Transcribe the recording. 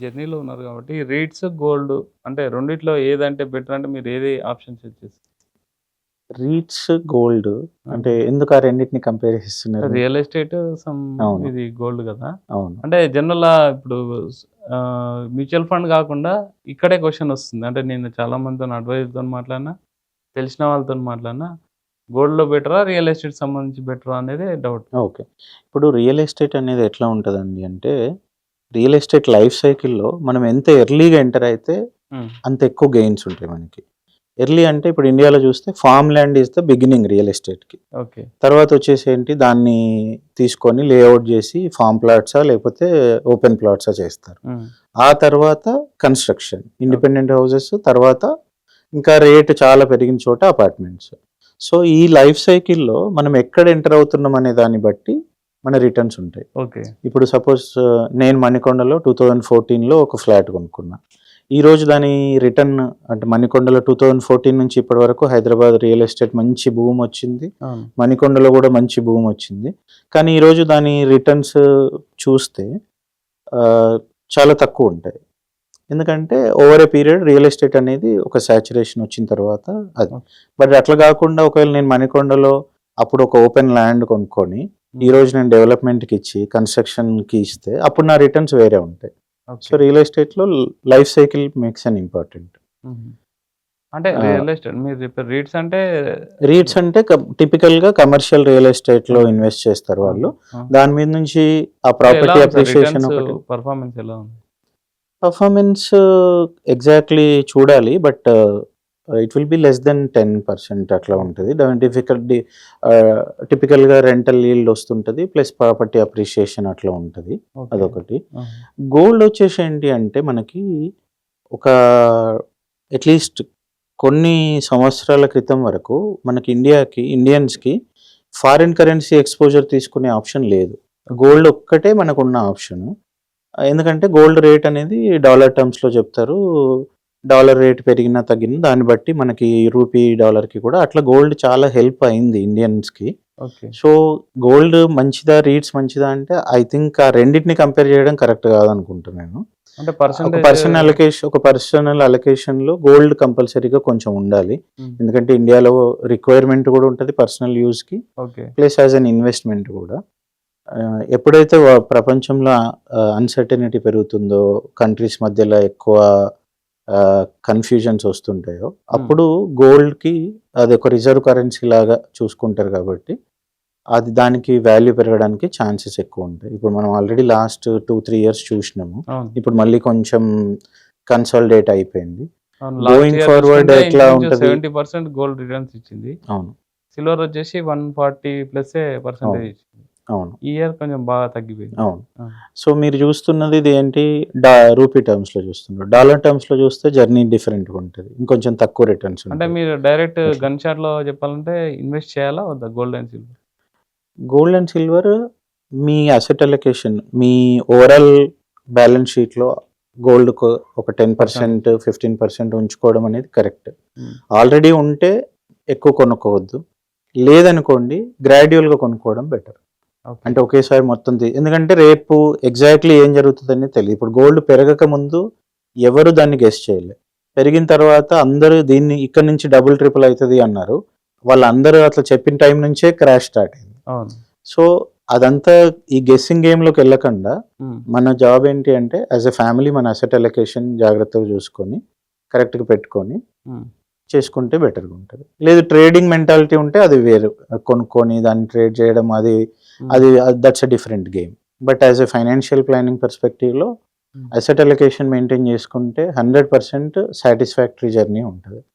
జర్నీలో ఉన్నారు కాబట్టి రీట్స్, గోల్డ్ అంటే రెండిట్లో ఏదంటే బెటర్ అంటే మీరు ఏది ఆప్షన్ చూస్ చేస్తారు? రీట్స్, గోల్డ్ అంటే ఎందుకు ఆ రెండిటిని కంపేర్ చేస్తున్నారు? రియల్ ఎస్టేట్ సమ్ అవును. ఇది గోల్డ్ కదా! అవును. అంటే జనరల్‌గా ఇప్పుడు మ్యూచువల్ ఫండ్ కాకుండా ఇక్కడే క్వెషన్ వస్తుంది. అంటే నేను చాలా మందితోని అడ్వైజర్‌తోని మాట్లాడినా, తెలిసిన వాళ్ళతోని మాట్లాడినా గోల్డ్‌లో బెటరా? రియల్ ఎస్టేట్ సంబంధించి బెటరా అనేదే డౌట్. ఓకే. ఇప్పుడు రియల్ ఎస్టేట్ అనేది ఎట్లా ఉంటదండి అంటే, రియల్ ఎస్టేట్ లైఫ్ సైకిల్‌లో మనం ఎంత ఎర్లీగా ఎంటర్ అయితే హ్మ్. అంత ఎక్కువ గెయిన్స్ ఉంటాయి మనకి. ఎర్లీ అంటే ఇప్పుడు ఇండియాలో చూస్తే farm land is the beginning real ఎస్టేట్‌కి. ఓకే. తర్వాత వచ్చేసి ఏంటి దాన్ని తీసుకొని లేఅవుట్ చేసి ఫార్మ్ ప్లాట్సా లేకపోతే ఓపెన్ ప్లాట్సా చేస్తారు. హ్మ్. ఆ తర్వాత కన్‌స్ట్రక్షన్, ఇండిపెండెంట్ హౌసెస్ తర్వాత ఇంకా రేట్ చాలా పెరిగిన చోట అపార్ట్మెంట్స్. సో, ఈ లైఫ్ సైకిల్‌లో మనం ఎక్కడ ఎంటర్ అవుతున్నాం అనే దాన్ని బట్టి మన రిటర్న్స్ ఉంటాయి. ఓకే. ఇప్పుడు సపోజ్ నేను మణికొండలో 2014లో ఒక ఫ్లాట్ కొనుక్కున్నా. ఈరోజు దాని రిటర్న్ అంటే మణికొండలో 2014 నుంచి ఇప్పటి వరకు హైదరాబాద్ రియల్ ఎస్టేట్ మంచి బూమ్ వచ్చింది. అవును. మణికొండలో కూడా మంచి బూమ్ వచ్చింది. కానీ ఈరోజు దాని రిటర్న్స్ చూస్తే ఆహ్, చాలా తక్కువుంటాయి. ఎందుకంటే over a period real estate అనేది ఒక సాచురేషన్ వచ్చిన తర్వాత అది. ఓకే. బట్ అట్లా కాకుండా ఒకవేళ నేను మణికొండలో అప్పుడు ఒక ఓపెన్ ల్యాండ్ కొనుక్కొని, హ్మ్. ఈరోజు నేను డెవలప్‌మెంట్‌కి ఇచ్చి, కన్‌స్ట్రక్షన్‌కి ఇస్తే అప్పుడు నా రిటర్న్స్ వేరే ఉంటాయి. So, okay. రియల్ ఎస్టేట్‌లో life cycle makes an important. హుహు. అంటే ఆహ్, రియల్ ఎస్టేట్ మీరు చెప్పారు. రీట్స్ అంటే రీట్స్ అంటే టిపికల్‌గా కమర్షియల్ రియల్ ఎస్టేట్‌లో ఓకే. ఇన్వెస్ట్ చేస్తారు ఆ! వాళ్ళు. ఆ! దాని మీద నుంచి ఆ అంటే ఎలా ప్రాపర్టీ ఉంది సార్ అప్రిషియేషన్ రిటర్న్స్ ఒకటి. పర్ఫార్మెన్స్ ఎలా ఉంది? పర్ఫార్మెన్స్ ఎగ్జాక్ట్‌లీ చూడాలి. But it will be less than 10% అట్లా ఓకే. ఉంటది. దాని ఆహ్, టిపికల్‌గా రెంటల్ ఈల్డ్ వస్తుంటది. ప్లస్ ప్రాపర్టీ అప్రిషియేషన్ అట్లా ఉంటది. ఓకే. అదొకటి. ఆహా! గోల్డ్ వచ్చేసి ఏంటి అంటే మనకి ఒక అట్‌లీస్ట్ కొన్ని సంవత్సరాల క్రితం వరకు మనకి ఇండియన్స్‌కి ఫారిన్ కరెన్సీ ఎక్స్‌పోజర్ తీసుకునే ఆప్షన్ లేదు. ఓకే. గోల్డ్ ఒక్కటే మనకున్న ఆప్షను. ఎందుకంటే గోల్డ్ రేట్ అనేది డాలర్ టర్మ్స్‌లో చెప్తారు. డాలర్ రేట్ పెరిగినా, తగ్గినా దాన్ని బట్టి మనకి రూపీ, డాలర్‌కి కూడా అట్లా గోల్డ్ చాలా హెల్ప్ అయింది ఇండియన్స్‌కి. ఓకే. సో, గోల్డ్ మంచిదా? రీట్స్ మంచిదా? అంటే ఐ థింక్ ఆ రెండిటిని కంపేర్ చేయడం కరెక్ట్ కాదనుకుంటా నేను. అంటే పర్సెంటేజ్ ఒక పర్సనల్ అలొకేషన్‌లో గోల్డ్ కంపల్సరీగా కొంచెం ఉండాలి. హ్మ్. ఎందుకంటే ఇండియాలో రిక్వైర్మెంట్ కూడా ఉంటది పర్సనల్ యూజ్‌కి. Okay. Plus as an investment కూడా. ఎప్పుడైతే ప్రపంచంలో అన్‌సర్టెనిటీ పెరుగుతుందో, కంట్రీస్ మధ్యలో ఎక్కువ కన్‌ఫ్యూజన్స్ వస్తుంటాయో, హ్మ్. అప్పుడు గోల్డ్‌కి అదొక రిజర్వ్ కరెన్సీ లాగా చూసుకుంటారు కాబట్టి, అది దానికి వాల్యూ పెరగడానికి ఛాన్సెస్ ఎక్కువుంటాయి. ఇప్పుడు మనం ఆల్రెడీ లాస్ట్ 2, 3 ఇయర్స్ చూసినాము. అవును. ఇప్పుడు మళ్ళీ కొంచెం కన్సాలిడేట్ అయిపోయింది. అవును. లాస్ట్ గోయింగ్ ఇయర్ ఫార్వర్డ్ చూసుకుంటే ఎట్లా ఇంచుమించు ఉంటది? 70% గోల్డ్ రిటర్న్స్ ఇచ్చింది. అవును. సిల్వర్ వచ్చేసి 140 ప్లస్సే పర్సెంటేజ్ అవును. ఇచ్చింది. అవును. ఈ ఇయర్ కొంచెం బాగా తగ్గిపోయింది. అవును. ఆ! సో, మీరు చూస్తున్నది ఇది ఏంటి రూపీ టర్మ్స్‌లో చూస్తున్నారు. హ్మ్. డాలర్ టర్మ్స్‌లో చూస్తే జర్నీ డిఫరెంట్‌గా ఉంటది. ఇంకొంచెం తక్కువ రిటర్న్స్ అంటే ఉంటాయి. మీరు డైరెక్ట్ అట్లా. గన్ షాట్‌లో చెప్పాలంటే ఇన్వెస్ట్ చేయాలా వద్దా gold and silver? Gold and silver me asset allocation, me overall balance షీట్‌లో గోల్డ్‌కు ఒక పర్సెంటేజ్. 10%, 15% ఉంచుకోవడం అనేది కరెక్ట్. హ్మ్. ఆల్రెడీ ఉంటే ఎక్కువ కొనుక్కోవద్దు. లేదనుకోండి గ్రాడ్యుయల్‌గా కొనుక్కోవడం బెటర్. ఓకే. అంటే ఒకేసారి మొత్తం ఎందుకంటే రేపు ఎగ్జాక్ట్‌లీ ఏం జరుగుతదని తెలీదు. ఇప్పుడు గోల్డ్ పెరగక ముందు ఎవరు దాన్ని గెస్ చేయలే. పెరిగిన తర్వాత అందరూ దీన్ని ఇక్కడి నుంచి డబుల్, ట్రిపుల్ అయితది అన్నారు. వాళ్ళందరూ అట్లా చెప్పిన టైం నుంచే క్రాష్ స్టార్ట్ అయింది. అవును. సో, అదంతా ఈ గెస్సింగ్ గేమ్‌లోకెళ్ళకుండా హ్మ్. మన జాబ్ ఏంటి అంటే యాస్ ఎ ఫ్యామిలీ మన అసెట్ అలొకేషన్ జాగ్రత్తగా చూసుకొని, కరెక్ట్‌గా పెట్టుకొని హ్మ్. చేసుకుంటే బెటర్‌గా ఉంటది. లేదు ట్రేడింగ్ మెంటాలిటీ ఉంటే అది వేరు. కొనుక్కొని దాన్ని ట్రేడ్ చేయడం అది హ్మ్. అది that's a different game. But as a financial planning పర్స్పెక్టివ్‌లో హ్మ్. అసెట్ అలొకేషన్ మెయింటైన్ చేసుకుంటే 100% సాటిస్ఫాక్టరీ జర్నీ ఉంటది.